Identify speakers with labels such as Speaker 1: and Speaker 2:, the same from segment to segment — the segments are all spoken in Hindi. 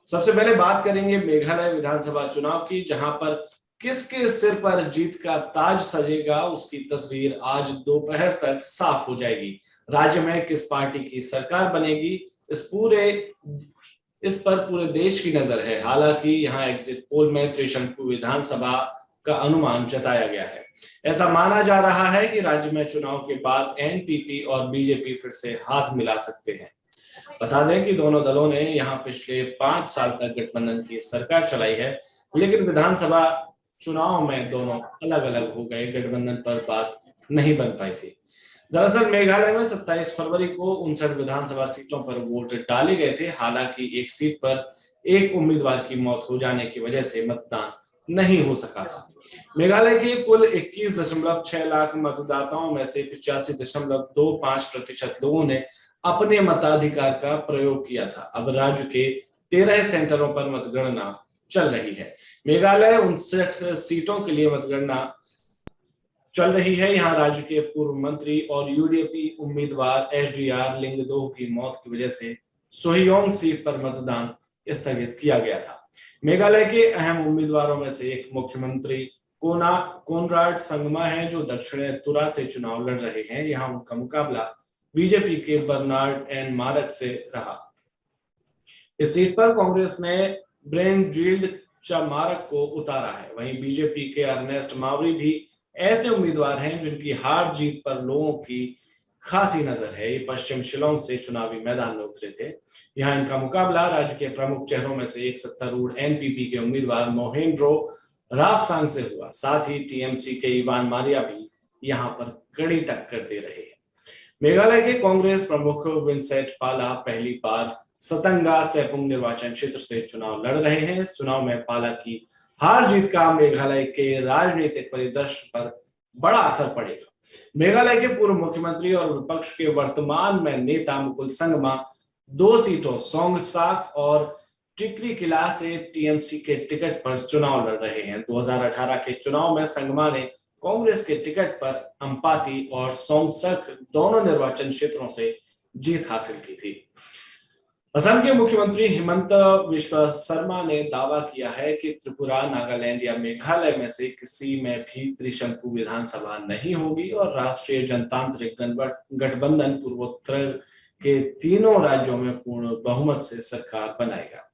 Speaker 1: सबसे पहले बात करेंगे मेघालय विधानसभा चुनाव की, जहां पर किसके सिर पर जीत का ताज सजेगा उसकी तस्वीर आज दोपहर तक साफ हो जाएगी। राज्य में किस पार्टी की सरकार बनेगी, इस पर पूरे देश की नजर है। हालांकि यहाँ एग्जिट पोल में त्रिशंकु विधानसभा का अनुमान जताया गया है। ऐसा माना जा रहा है कि राज्य में चुनाव के बाद एनपीपी और बीजेपी फिर से हाथ मिला सकते हैं। बता दें कि दोनों दलों ने यहाँ पिछले 5 साल तक गठबंधन की सरकार चलाई है, लेकिन विधानसभा चुनाव में दोनों अलग अलग हो गए, गठबंधन पर बात नहीं बन पाई थी। दरअसल मेघालय में 27 फरवरी को 59 विधानसभा सीटों पर वोट डाले गए थे। हालांकि एक सीट पर एक उम्मीदवार की मौत हो जाने की वजह से मतदान नहीं हो सका था। मेघालय के कुल 21.6 लाख मतदाताओं में से 85.25% लोगों ने अपने मताधिकार का प्रयोग किया था। अब राज्य के 13 सेंटरों पर मतगणना चल रही है। मेघालय 59 सीटों के लिए मतगणना चल रही है। यहाँ राज्य के पूर्व मंत्री और यूडीएपी उम्मीदवार एसडीआर लिंगदोह की मौत की वजह से सोहियोंग सीट पर मतदान स्थगित किया गया था। मेघालय के अहम उम्मीदवारों में से एक मुख्यमंत्री कोनराड संगमा है, जो दक्षिण तुरा से चुनाव लड़ रहे हैं। यहाँ उनका मुकाबला बीजेपी के बर्नार्ड एन मारक से रहा। इस सीट पर कांग्रेस ने ब्रेनजील्ड मारक को उतारा है। वहीं बीजेपी के अर्नेस्ट मावरी भी ऐसे उम्मीदवार हैं जिनकी हार जीत पर लोगों की खासी नजर है। ये पश्चिम शिलोंग से चुनावी मैदान में उतरे थे। यहाँ इनका मुकाबला राज्य के प्रमुख चेहरों में से एक सत्तारूढ़ एनपीपी के उम्मीदवार मोहेंद्रो रापसांग से हुआ। साथ ही टीएमसी के इवान मारिया भी यहाँ पर कड़ी टक्कर दे रहे हैं। मेघालय के कांग्रेस प्रमुख विंसेंट पाला पहली बार सतंगा सेपुंग निर्वाचन क्षेत्र से चुनाव लड़ रहे हैं। इस चुनाव में पाला की हार जीत का मेघालय के राजनीतिक परिदृश्य पर बड़ा असर पड़ेगा। मेघालय के पूर्व मुख्यमंत्री और विपक्ष के वर्तमान में नेता मुकुल संगमा 2 सीटों सोंगसाक और टिकरी किला से टीएमसी के टिकट पर चुनाव लड़ रहे हैं। 2018 के चुनाव में संगमा ने कांग्रेस के टिकट पर अंपाती और सोंगसक दोनों निर्वाचन क्षेत्रों से जीत हासिल की थी। असम के मुख्यमंत्री हिमंत बिस्वा शर्मा ने दावा किया है कि त्रिपुरा, नागालैंड या मेघालय में से किसी में भी त्रिशंकु विधानसभा नहीं होगी और राष्ट्रीय जनतांत्रिक गठबंधन पूर्वोत्तर के तीनों राज्यों में पूर्ण बहुमत से सरकार बनाएगा।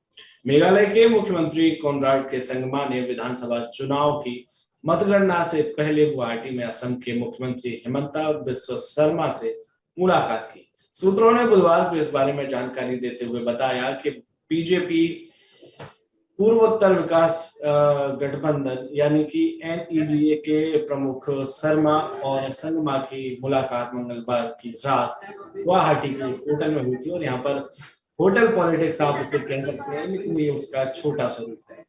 Speaker 1: मेघालय के मुख्यमंत्री कोनराड के संगमा ने विधानसभा चुनाव की मतगणना से पहले गुवाहाटी में असम के मुख्यमंत्री हिमंता बिस्वा शर्मा से मुलाकात की। सूत्रों ने बुधवार को इस बारे में जानकारी देते हुए बताया कि बीजेपी पूर्वोत्तर विकास गठबंधन यानी कि एनईडीए के प्रमुख शर्मा और संगमा की मुलाकात मंगलवार की रात गुवाहाटी के होटल में हुई थी। और यहाँ पर होटल पॉलिटिक्स आप इसे कह सकते हैं, लेकिन ये उसका छोटा स्वरूप है।